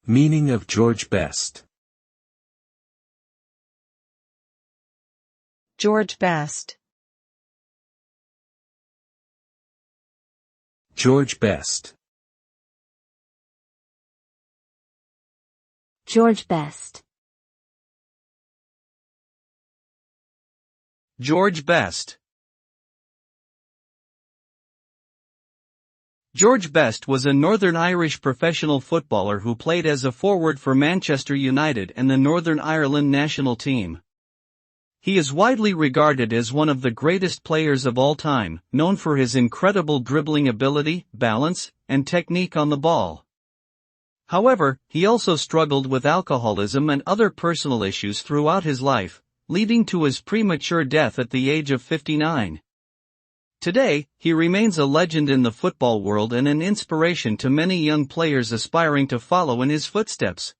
Meaning of George Best. George Best. George Best. George Best. George Best. George Best was a Northern Irish professional footballer who played as a forward for Manchester United and the Northern Ireland national team. He is widely regarded as one of the greatest players of all time, known for his incredible dribbling ability, balance, and technique on the ball. However, he also struggled with alcoholism and other personal issues throughout his life, leading to his premature death at the age of 59. Today, he remains a legend in the football world and an inspiration to many young players aspiring to follow in his footsteps.